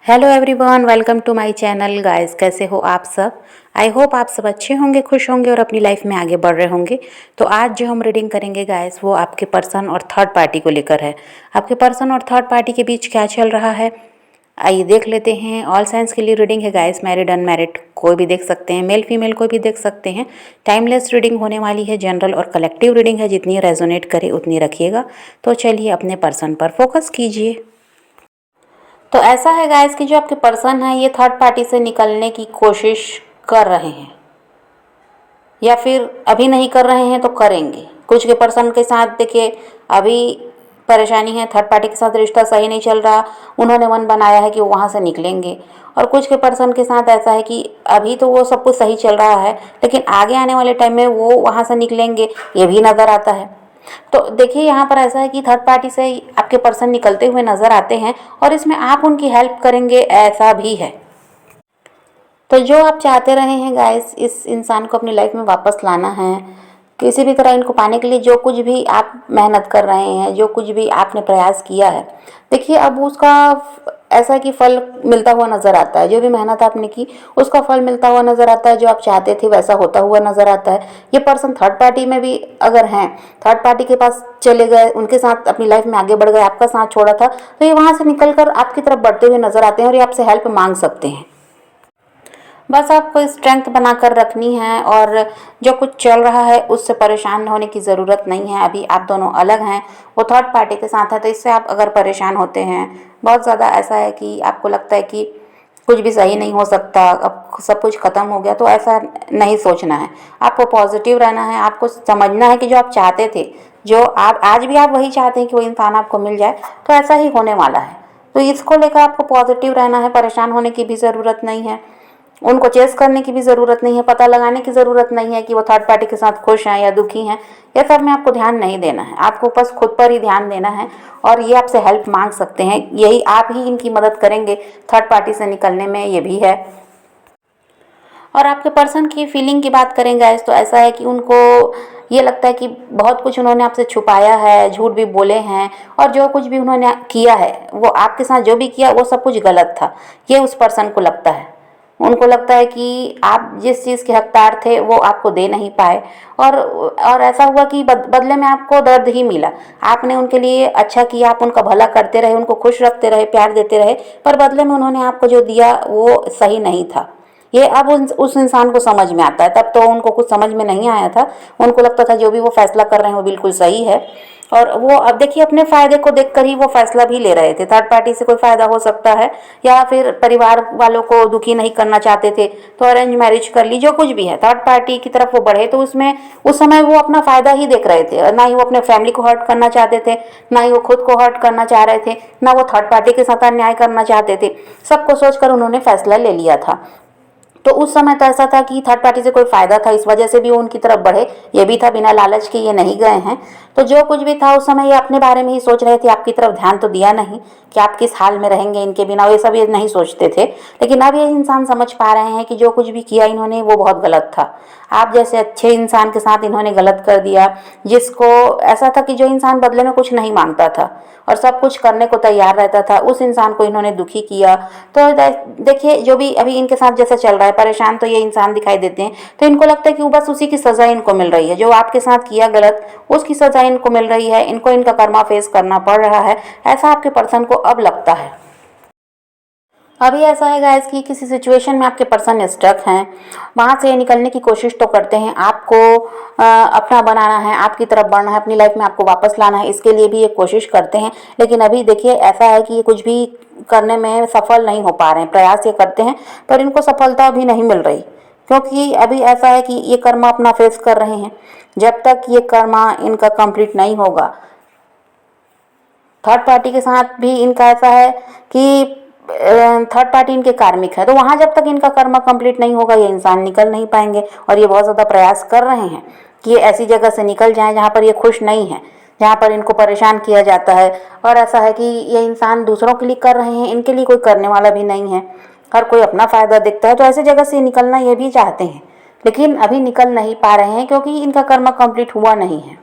Hello everyone, welcome to my channel guys. कैसे हो आप सब? आई होप आप सब अच्छे होंगे, खुश होंगे और अपनी लाइफ में आगे बढ़ रहे होंगे। तो आज जो हम रीडिंग करेंगे गाइस, वो आपके पर्सन और थर्ड पार्टी को लेकर है। आपके पर्सन और थर्ड पार्टी के बीच क्या चल रहा है, आइए देख लेते हैं। ऑल साइंस के लिए रीडिंग है गाइस, मैरिड अनमैरिड कोई भी देख सकते हैं, मेल फीमेल कोई भी देख सकते हैं। टाइमलेस रीडिंग होने वाली है, जनरल और कलेक्टिव रीडिंग है, जितनी रेजोनेट करे उतनी रखिएगा। तो चलिए अपने पर्सन पर फोकस कीजिए। तो ऐसा है गाइस कि जो आपके पर्सन है ये थर्ड पार्टी से निकलने की कोशिश कर रहे हैं, या फिर अभी नहीं कर रहे हैं तो करेंगे। कुछ के पर्सन के साथ देखिए अभी परेशानी है, थर्ड पार्टी के साथ रिश्ता सही नहीं चल रहा, उन्होंने मन बनाया है कि वो वहाँ से निकलेंगे। और कुछ के पर्सन के साथ ऐसा है कि अभी तो वो सब कुछ सही चल रहा है, लेकिन आगे आने वाले टाइम में वो वहाँ से निकलेंगे, ये भी नज़र आता है। तो देखिए यहाँ पर ऐसा है कि थर्ड पार्टी से आपके पर्सन निकलते हुए नजर आते हैं और इसमें आप उनकी हेल्प करेंगे, ऐसा भी है। तो जो आप चाहते रहे हैं गाइस, इस इंसान को अपनी लाइफ में वापस लाना है, किसी भी तरह इनको पाने के लिए जो कुछ भी आप मेहनत कर रहे हैं, जो कुछ भी आपने प्रयास किया है, देखिए अब उसका ऐसा कि फल मिलता हुआ नज़र आता है। जो भी मेहनत आपने की उसका फल मिलता हुआ नज़र आता है, जो आप चाहते थे वैसा होता हुआ नज़र आता है। ये पर्सन थर्ड पार्टी में भी अगर हैं, थर्ड पार्टी के पास चले गए, उनके साथ अपनी लाइफ में आगे बढ़ गए, आपका साथ छोड़ा था, तो ये वहाँ से निकल कर आपकी तरफ बढ़ते हुए नज़र आते हैं और ये आपसे हेल्प मांग सकते हैं। बस आपको स्ट्रेंथ बनाकर रखनी है और जो कुछ चल रहा है उससे परेशान होने की ज़रूरत नहीं है। अभी आप दोनों अलग हैं, वो थर्ड पार्टी के साथ है, तो इससे आप अगर परेशान होते हैं बहुत ज़्यादा, ऐसा है कि आपको लगता है कि कुछ भी सही नहीं हो सकता, अब सब कुछ ख़त्म हो गया, तो ऐसा नहीं सोचना है। आपको पॉजिटिव रहना है, आपको समझना है कि जो आप चाहते थे, जो आप आज भी आप वही चाहते हैं कि वो इंसान आपको मिल जाए, तो ऐसा ही होने वाला है। तो इसको लेकर आपको पॉजिटिव रहना है, परेशान होने की भी ज़रूरत नहीं है, उनको चेस करने की भी ज़रूरत नहीं है, पता लगाने की ज़रूरत नहीं है कि वो थर्ड पार्टी के साथ खुश हैं या दुखी हैं। ये सब में आपको ध्यान नहीं देना है, आपको बस खुद पर ही ध्यान देना है। और ये आपसे हेल्प मांग सकते हैं, यही आप ही इनकी मदद करेंगे थर्ड पार्टी से निकलने में, ये भी है। और आपके पर्सन की फीलिंग की बात करें गाइस, तो ऐसा है कि उनको ये लगता है कि बहुत कुछ उन्होंने आपसे छुपाया है, झूठ भी बोले हैं, और जो कुछ भी उन्होंने किया है, वो आपके साथ जो भी किया वो सब कुछ गलत था, ये उस पर्सन को लगता है। उनको लगता है कि आप जिस चीज़ के हकदार थे वो आपको दे नहीं पाए, और ऐसा हुआ कि बदले में आपको दर्द ही मिला। आपने उनके लिए अच्छा किया, आप उनका भला करते रहे, उनको खुश रखते रहे, प्यार देते रहे, पर बदले में उन्होंने आपको जो दिया वो सही नहीं था। ये अब उस इंसान को समझ में आता है, तब तो उनको कुछ समझ में नहीं आया था। उनको लगता था जो भी वो फैसला कर रहे हैं वो बिल्कुल सही है, और वो अब देखिए अपने फ़ायदे को देखकर ही वो फैसला भी ले रहे थे। थर्ड पार्टी से कोई फ़ायदा हो सकता है, या फिर परिवार वालों को दुखी नहीं करना चाहते थे तो अरेंज मैरिज कर ली, जो कुछ भी है, थर्ड पार्टी की तरफ वो बढ़े, तो उसमें उस समय वो अपना फ़ायदा ही देख रहे थे। ना ही वो अपने फैमिली को हर्ट करना चाहते थे, ना ही वो खुद को हर्ट करना चाह रहे थे, ना वो थर्ड पार्टी के साथ अन्याय करना चाहते थे। सबको सोचकर उन्होंने फैसला ले लिया था। तो उस समय तो ऐसा था कि थर्ड पार्टी से कोई फ़ायदा था, इस वजह से भी वो उनकी तरफ बढ़े, ये भी था, बिना लालच के ये नहीं गए हैं। तो जो कुछ भी था उस समय ये अपने बारे में ही सोच रहे थे, आपकी तरफ ध्यान तो दिया नहीं कि आप किस हाल में रहेंगे इनके बिना, ये सब ये नहीं सोचते थे। लेकिन अब ये इंसान समझ पा रहे हैं कि जो कुछ भी किया इन्होंने वो बहुत गलत था। आप जैसे अच्छे इंसान के साथ इन्होंने गलत कर दिया, जिसको ऐसा था कि जो इंसान बदले में कुछ नहीं मांगता था और सब कुछ करने को तैयार रहता था, उस इंसान को इन्होंने दुखी किया। तो देखिए जो भी अभी इनके साथ जैसा चल रहा है, परेशान तो ये इंसान दिखाई देते हैं, तो इनको लगता है कि वो बस उसी की सज़ा इनको मिल रही है, जो आपके साथ किया गलत उसकी सज़ा इनको मिल रही है, इनको इनका कर्मा फेस करना पड़ रहा है, ऐसा आपके पर्सन को अब लगता है। अभी ऐसा है गाइस कि किसी सिचुएशन में आपके पर्सन स्टक हैं, वहाँ से निकलने की कोशिश तो करते हैं, आपको अपना बनाना है, आपकी तरफ बढ़ना है, अपनी लाइफ में आपको वापस लाना है, इसके लिए भी ये कोशिश करते हैं। लेकिन अभी देखिए ऐसा है कि ये कुछ भी करने में सफल नहीं हो पा रहे हैं, प्रयास ये करते हैं पर इनको सफलता अभी नहीं मिल रही, क्योंकि अभी ऐसा है कि ये कर्मा अपना फेस कर रहे हैं। जब तक ये कर्मा इनका कंप्लीट नहीं होगा, थर्ड पार्टी के साथ भी इनका ऐसा है कि थर्ड पार्टी इनके कार्मिक है, तो वहाँ जब तक इनका कर्म कंप्लीट नहीं होगा ये इंसान निकल नहीं पाएंगे। और ये बहुत ज़्यादा प्रयास कर रहे हैं कि ये ऐसी जगह से निकल जाएं जहाँ पर ये खुश नहीं है, जहाँ पर इनको परेशान किया जाता है। और ऐसा है कि ये इंसान दूसरों के लिए कर रहे हैं, इनके लिए कोई करने वाला भी नहीं है, हर कोई अपना फ़ायदा देखता है। तो ऐसी जगह से निकलना ये भी चाहते हैं, लेकिन अभी निकल नहीं पा रहे हैं क्योंकि इनका कर्म कंप्लीट हुआ नहीं है।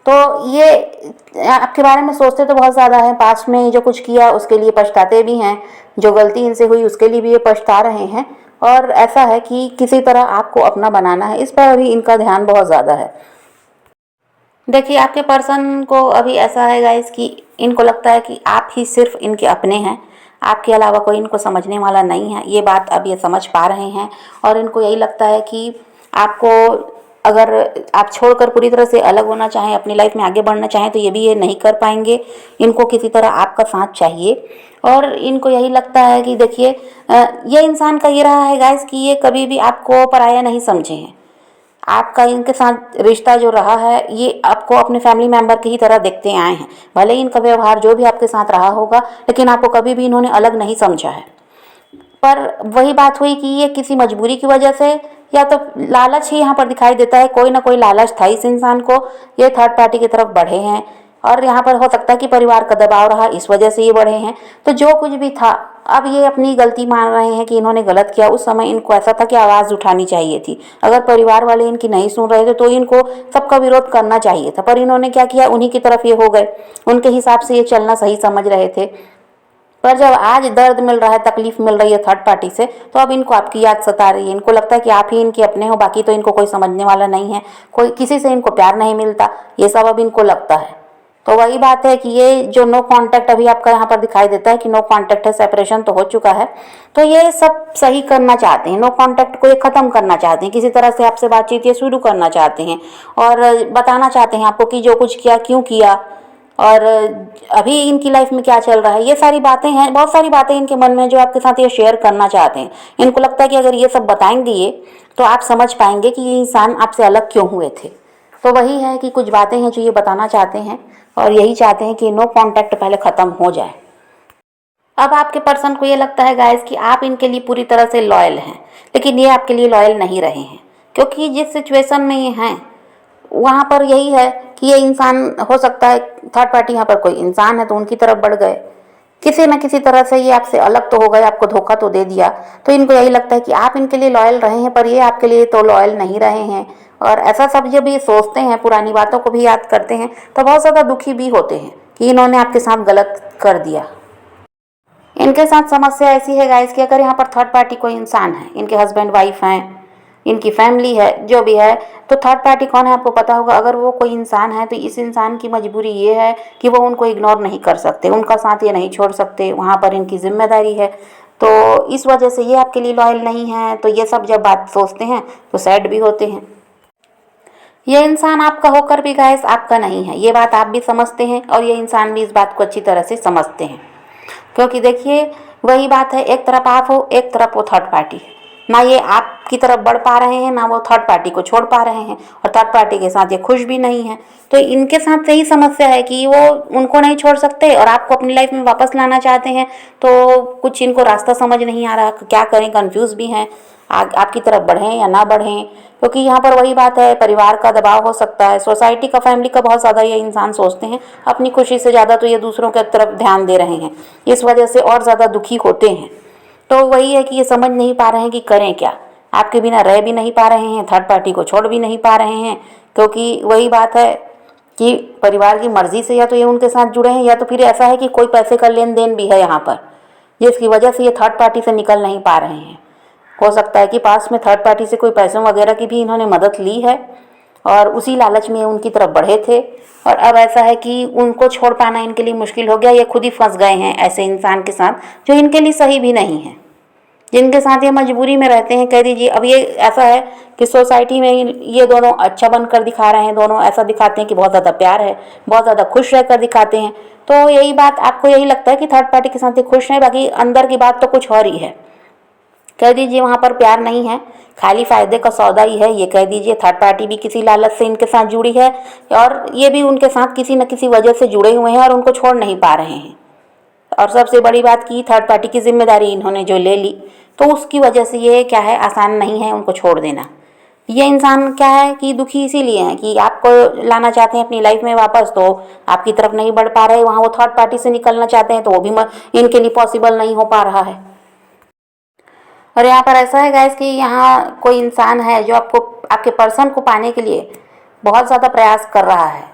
तो ये आपके बारे में सोचते तो बहुत ज़्यादा हैं, पास्ट में जो कुछ किया उसके लिए पछताते भी हैं, जो गलती इनसे हुई उसके लिए भी ये पछता रहे हैं। और ऐसा है कि किसी तरह आपको अपना बनाना है, इस पर अभी इनका ध्यान बहुत ज़्यादा है। देखिए, आपके पर्सन को अभी ऐसा है गाइस कि इनको लगता है कि आप ही सिर्फ इनके अपने हैं, आपके अलावा कोई इनको समझने वाला नहीं है। ये बात अब ये समझ पा रहे हैं और इनको यही लगता है कि आपको अगर आप छोड़कर पूरी तरह से अलग होना चाहें, अपनी लाइफ में आगे बढ़ना चाहें, तो ये भी ये नहीं कर पाएंगे। इनको किसी तरह आपका साथ चाहिए। और इनको यही लगता है कि देखिए, ये इंसान का ये रहा है गाइस कि ये कभी भी आपको पराया नहीं समझे हैं। आपका इनके साथ रिश्ता जो रहा है, ये आपको अपने फैमिली मेंबर की ही तरह देखते आए हैं। भले ही इनका व्यवहार जो भी आपके साथ रहा होगा, लेकिन आपको कभी भी इन्होंने अलग नहीं समझा है। पर वही बात हुई कि ये किसी मजबूरी की वजह से या तो लालच ही यहाँ पर दिखाई देता है, कोई ना कोई लालच था इस इंसान को, ये थर्ड पार्टी की तरफ बढ़े हैं। और यहाँ पर हो सकता है कि परिवार का दबाव रहा, इस वजह से ये बढ़े हैं। तो जो कुछ भी था, अब ये अपनी गलती मान रहे हैं कि इन्होंने गलत किया। उस समय इनको ऐसा था कि आवाज़ उठानी चाहिए थी। अगर परिवार वाले इनकी नहीं सुन रहे थे तो इनको सबका विरोध करना चाहिए था, पर इन्होंने क्या किया, उन्हीं की तरफ ये हो गए। उनके हिसाब से ये चलना सही समझ रहे थे। पर जब आज दर्द मिल रहा है, तकलीफ मिल रही है थर्ड पार्टी से, तो अब इनको आपकी याद सता रही है। इनको लगता है कि आप ही इनके अपने हो, बाकी तो इनको कोई समझने वाला नहीं है, कोई किसी से इनको प्यार नहीं मिलता, ये सब अब इनको लगता है। तो वही बात है कि ये जो नो कांटेक्ट अभी आपका यहाँ पर दिखाई देता है कि नो कांटेक्ट है, सेपरेशन तो हो चुका है, तो ये सब सही करना चाहते हैं। नो कांटेक्ट को ये ख़त्म करना चाहते हैं, किसी तरह से आपसे बातचीत ये शुरू करना चाहते हैं और बताना चाहते हैं आपको कि जो कुछ किया क्यों किया और अभी इनकी लाइफ में क्या चल रहा है। ये सारी बातें हैं, बहुत सारी बातें इनके मन में जो आपके साथ ये शेयर करना चाहते हैं। इनको लगता है कि अगर ये सब बताएंगे ये, तो आप समझ पाएंगे कि ये इंसान आपसे अलग क्यों हुए थे। तो वही है कि कुछ बातें हैं जो ये बताना चाहते हैं और यही चाहते हैं कि नो कांटेक्ट पहले ख़त्म हो जाए। अब आपके पर्सन को ये लगता है गाइस कि आप इनके लिए पूरी तरह से लॉयल हैं, लेकिन ये आपके लिए लॉयल नहीं रहे हैं, क्योंकि जिस सिचुएशन में ये हैं वहाँ पर यही है कि ये इंसान, हो सकता है थर्ड पार्टी यहाँ पर कोई इंसान है तो उनकी तरफ बढ़ गए, किसी न किसी तरह से ये आपसे अलग तो हो गए, आपको धोखा तो दे दिया। तो इनको यही लगता है कि आप इनके लिए लॉयल रहे हैं, पर ये आपके लिए तो लॉयल नहीं रहे हैं। और ऐसा सब जब ये सोचते हैं, पुरानी बातों को भी याद करते हैं, तो बहुत ज़्यादा दुखी भी होते हैं कि इन्होंने आपके साथ गलत कर दिया। इनके साथ समस्या ऐसी है गाइस कि अगर यहाँ पर थर्ड पार्टी कोई इंसान है, इनके हस्बैंड वाइफ हैं, इनकी फैमिली है, जो भी है, तो थर्ड पार्टी कौन है आपको पता होगा। अगर वो कोई इंसान है तो इस इंसान की मजबूरी ये है कि वो उनको इग्नोर नहीं कर सकते, उनका साथ ये नहीं छोड़ सकते, वहाँ पर इनकी जिम्मेदारी है। तो इस वजह से ये आपके लिए लॉयल नहीं है। तो ये सब जब बात सोचते हैं तो सैड भी होते हैं। ये इंसान आपका होकर भी गाइस आपका नहीं है, ये बात आप भी समझते हैं और ये इंसान भी इस बात को अच्छी तरह से समझते हैं। क्योंकि देखिए, वही बात है, एक तरफ आप हो, एक तरफ वो थर्ड पार्टी है। ना ये आपकी तरफ बढ़ पा रहे हैं, ना वो थर्ड पार्टी को छोड़ पा रहे हैं, और थर्ड पार्टी के साथ ये खुश भी नहीं है। तो इनके साथ यही समस्या है कि वो उनको नहीं छोड़ सकते और आपको अपनी लाइफ में वापस लाना चाहते हैं। तो कुछ इनको रास्ता समझ नहीं आ रहा, क्या करें, कंफ्यूज भी हैं, आपकी तरफ बढ़ें या ना बढ़ें। क्योंकि यहाँ पर वही बात है, परिवार का दबाव हो सकता है, सोसाइटी का, फैमिली का बहुत ज़्यादा ये इंसान सोचते हैं। अपनी खुशी से ज़्यादा तो ये दूसरों की तरफ ध्यान दे रहे हैं, इस वजह से और ज़्यादा दुखी होते हैं। तो वही है कि ये समझ नहीं पा रहे हैं कि करें क्या। आपके बिना रह भी नहीं पा रहे हैं, थर्ड पार्टी को छोड़ भी नहीं पा रहे हैं, क्योंकि वही बात है कि परिवार की मर्जी से या तो ये उनके साथ जुड़े हैं, या तो फिर ऐसा है कि कोई पैसे का लेन देन भी है यहाँ पर, जिसकी वजह से ये थर्ड पार्टी से निकल नहीं पा रहे हैं। हो सकता है कि पास में थर्ड पार्टी से कोई पैसों वगैरह की भी इन्होंने मदद ली है और उसी लालच में उनकी तरफ बढ़े थे, और अब ऐसा है कि उनको छोड़ पाना इनके लिए मुश्किल हो गया। ये खुद ही फंस गए हैं ऐसे इंसान के साथ जो इनके लिए सही भी नहीं है, जिनके साथ ये मजबूरी में रहते हैं, कह दीजिए। अब ये ऐसा है कि सोसाइटी में ये दोनों अच्छा बनकर दिखा रहे हैं, दोनों ऐसा दिखाते हैं कि बहुत ज़्यादा प्यार है, बहुत ज़्यादा खुश रहकर दिखाते हैं। तो यही बात आपको यही लगता है कि थर्ड पार्टी के साथ ये खुश हैं, बाकी अंदर की बात तो कुछ और ही है। कह दीजिए वहाँ पर प्यार नहीं है, खाली फ़ायदे का सौदा ही है, ये कह दीजिए। थर्ड पार्टी भी किसी लालच से इनके साथ जुड़ी है और ये भी उनके साथ किसी न किसी वजह से जुड़े हुए हैं और उनको छोड़ नहीं पा रहे हैं। और सबसे बड़ी बात की थर्ड पार्टी की जिम्मेदारी इन्होंने जो ले ली, तो उसकी वजह से ये क्या है, आसान नहीं है उनको छोड़ देना। ये इंसान क्या है कि दुखी इसीलिए है कि आपको लाना चाहते हैं अपनी लाइफ में वापस, तो आपकी तरफ नहीं बढ़ पा रहे, वहाँ वो थर्ड पार्टी से निकलना चाहते हैं तो वो भी इनके लिए पॉसिबल नहीं हो पा रहा है। और यहाँ पर ऐसा है गाइस कि यहाँ कोई इंसान है जो आपको, आपके पर्सन को पाने के लिए बहुत ज़्यादा प्रयास कर रहा है,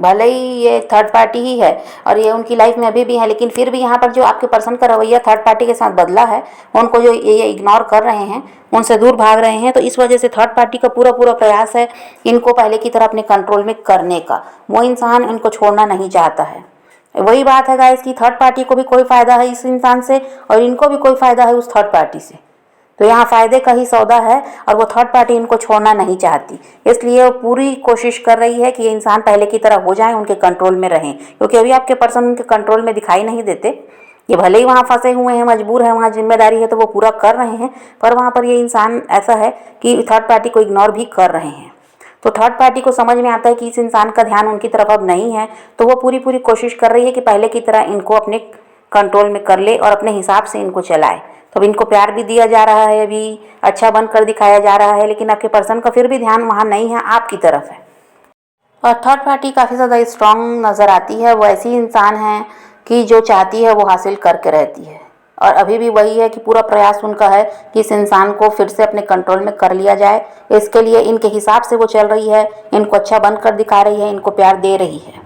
भले ही ये थर्ड पार्टी ही है और ये उनकी लाइफ में अभी भी है, लेकिन फिर भी यहाँ पर जो आपके पर्सन का रवैया थर्ड पार्टी के साथ बदला है, उनको जो ये इग्नोर कर रहे हैं, उनसे दूर भाग रहे हैं, तो इस वजह से थर्ड पार्टी का पूरा पूरा प्रयास है इनको पहले की तरह अपने कंट्रोल में करने का। वो इंसान इनको छोड़ना नहीं चाहता है। वही बात है गाइस कि थर्ड पार्टी को भी कोई फ़ायदा है इस इंसान से और इनको भी कोई फ़ायदा है उस थर्ड पार्टी से। तो यहाँ फ़ायदे का ही सौदा है और वो थर्ड पार्टी इनको छोड़ना नहीं चाहती, इसलिए वो पूरी कोशिश कर रही है कि ये इंसान पहले की तरह हो जाए, उनके कंट्रोल में रहें, क्योंकि अभी आपके पर्सन उनके कंट्रोल में दिखाई नहीं देते। ये भले ही वहाँ फंसे हुए हैं, मजबूर है, वहाँ जिम्मेदारी है तो वो पूरा कर रहे हैं, पर वहाँ पर ये इंसान ऐसा है कि थर्ड पार्टी को इग्नोर भी कर रहे हैं। तो थर्ड पार्टी को समझ में आता है कि इस इंसान का ध्यान उनकी तरफ अब नहीं है, तो वो पूरी पूरी कोशिश कर रही है कि पहले की तरह इनको अपने कंट्रोल में कर ले और अपने हिसाब से इनको चलाए। तो अब इनको प्यार भी दिया जा रहा है, अभी अच्छा बनकर दिखाया जा रहा है, लेकिन आपके पर्सन का फिर भी ध्यान वहाँ नहीं है, आपकी तरफ है। और थर्ड पार्टी काफ़ी ज़्यादा स्ट्रांग नज़र आती है। वो ऐसी इंसान है कि जो चाहती है वो हासिल करके रहती है, और अभी भी वही है कि पूरा प्रयास उनका है कि इस इंसान को फिर से अपने कंट्रोल में कर लिया जाए। इसके लिए इनके हिसाब से वो चल रही है, इनको अच्छा बनकर दिखा रही है, इनको प्यार दे रही है।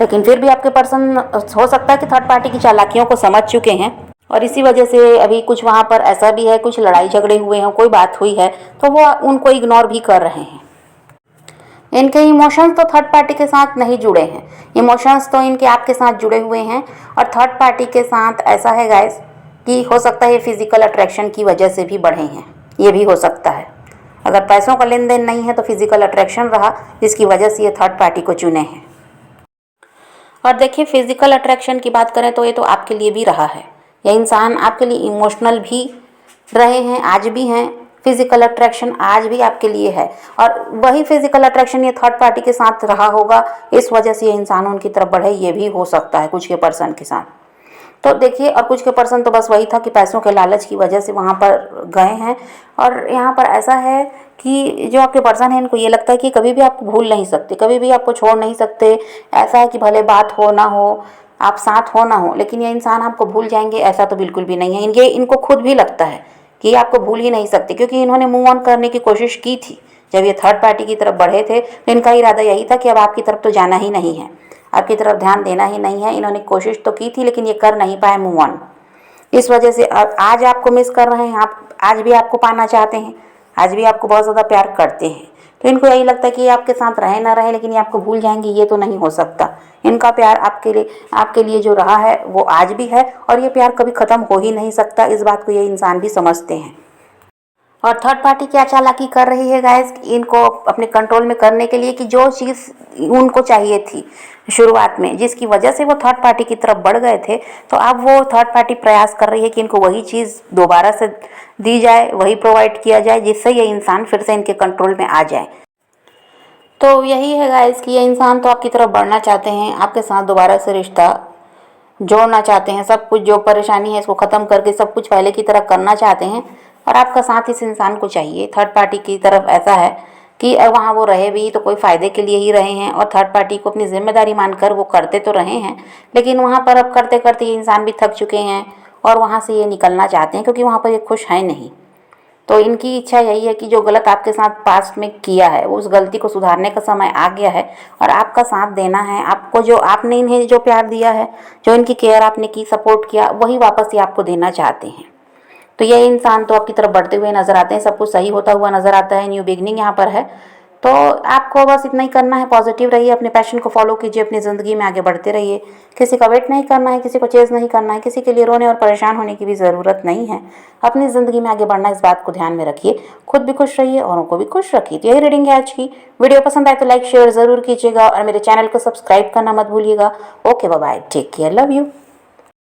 लेकिन फिर भी आपके पर्सन हो सकता है कि थर्ड पार्टी की चालाकियों को समझ चुके हैं और इसी वजह से अभी कुछ वहाँ पर ऐसा भी है, कुछ लड़ाई झगड़े हुए हैं, कोई बात हुई है तो वो उनको इग्नोर भी कर रहे हैं। इनके इमोशंस तो थर्ड पार्टी के साथ नहीं जुड़े हैं, इमोशंस तो इनके आपके साथ जुड़े हुए हैं। और थर्ड पार्टी के साथ ऐसा है गाइस कि हो सकता है ये फिजिकल अट्रैक्शन की वजह से भी बढ़े हैं, ये भी हो सकता है। अगर पैसों का लेन देन नहीं है तो फिजिकल अट्रैक्शन रहा, जिसकी वजह से ये थर्ड पार्टी को चुने हैं। और देखिए फिजिकल अट्रैक्शन की बात करें तो ये तो आपके लिए भी रहा है, ये इंसान आपके लिए इमोशनल भी रहे हैं, आज भी हैं। फिजिकल अट्रैक्शन आज भी आपके लिए है और वही फिजिकल अट्रैक्शन ये थर्ड पार्टी के साथ रहा होगा, इस वजह से ये इंसान उनकी तरफ बढ़े, ये भी हो सकता है कुछ के पर्सन के साथ। तो देखिए, और कुछ के पर्सन तो बस वही था कि पैसों के लालच की वजह से वहाँ पर गए हैं। और यहाँ पर ऐसा है कि जो आपके पर्सन है इनको ये लगता है कि कभी भी आपको भूल नहीं सकते, कभी भी आपको छोड़ नहीं सकते। ऐसा है कि भले बात हो ना हो, आप साथ हो ना हो, लेकिन ये इंसान आपको भूल जाएंगे ऐसा तो बिल्कुल भी नहीं है। ये इनको खुद भी लगता है कि ये आपको भूल ही नहीं सकते, क्योंकि इन्होंने मूव ऑन करने की कोशिश की थी। जब ये थर्ड पार्टी की तरफ बढ़े थे तो इनका इरादा यही था कि अब आपकी तरफ तो जाना ही नहीं है, आपकी तरफ ध्यान देना ही नहीं है। इन्होंने कोशिश तो की थी लेकिन ये कर नहीं पाए मूव ऑन, इस वजह से आज आपको मिस कर रहे हैं, आप आज भी आपको पाना चाहते हैं, आज भी आपको बहुत ज़्यादा प्यार करते हैं। तो इनको यही लगता है कि ये आपके साथ रहे ना रहे, लेकिन ये आपको भूल जाएंगे, ये तो नहीं हो सकता। इनका प्यार आपके लिए जो रहा है वो आज भी है और ये प्यार कभी ख़त्म हो ही नहीं सकता, इस बात को ये इंसान भी समझते हैं। और थर्ड पार्टी क्या चालाकी कर रही है गाइस इनको अपने कंट्रोल में करने के लिए, कि जो चीज़ उनको चाहिए थी शुरुआत में, जिसकी वजह से वो थर्ड पार्टी की तरफ बढ़ गए थे, तो अब वो थर्ड पार्टी प्रयास कर रही है कि इनको वही चीज़ दोबारा से दी जाए, वही प्रोवाइड किया जाए, जिससे ये इंसान फिर से इनके कंट्रोल में आ जाए। तो यही है गाइस कि ये इंसान तो आपकी तरफ बढ़ना चाहते हैं, आपके साथ दोबारा से रिश्ता जोड़ना चाहते हैं, सब कुछ जो परेशानी है इसको ख़त्म करके सब कुछ पहले की तरह करना चाहते हैं। और आपका साथ इस इंसान को चाहिए। थर्ड पार्टी की तरफ ऐसा है कि वहाँ वो रहे भी तो कोई फ़ायदे के लिए ही रहे हैं और थर्ड पार्टी को अपनी जिम्मेदारी मानकर वो करते तो रहे हैं, लेकिन वहाँ पर अब करते करते ये इंसान भी थक चुके हैं और वहाँ से ये निकलना चाहते हैं, क्योंकि वहाँ पर ये खुश हैं नहीं। तो इनकी इच्छा यही है कि जो गलत आपके साथ पास्ट में किया है उस गलती को सुधारने का समय आ गया है और आपका साथ देना है। आपको जो आपने इन्हें जो प्यार दिया है, जो इनकी केयर आपने की, सपोर्ट किया, वही वापस ये आपको देना चाहते हैं। तो ये इंसान तो आपकी तरफ बढ़ते हुए नज़र आते हैं, सब कुछ सही होता हुआ नज़र आता है, न्यू बिगनिंग यहाँ पर है। तो आपको बस इतना ही करना है, पॉजिटिव रहिए, अपने पैशन को फॉलो कीजिए, अपनी ज़िंदगी में आगे बढ़ते रहिए। किसी का वेट नहीं करना है, किसी को चेज़ नहीं करना है, किसी के लिए रोने और परेशान होने की भी ज़रूरत नहीं है। अपनी ज़िंदगी में आगे बढ़ना, इस बात को ध्यान में रखिए, खुद भी खुश रहिए, औरों को भी खुश रखिए। तो यही रीडिंग है आज की। वीडियो पसंद आए तो लाइक शेयर ज़रूर कीजिएगा और मेरे चैनल को सब्सक्राइब करना मत भूलिएगा। Okay bye, take care, love you.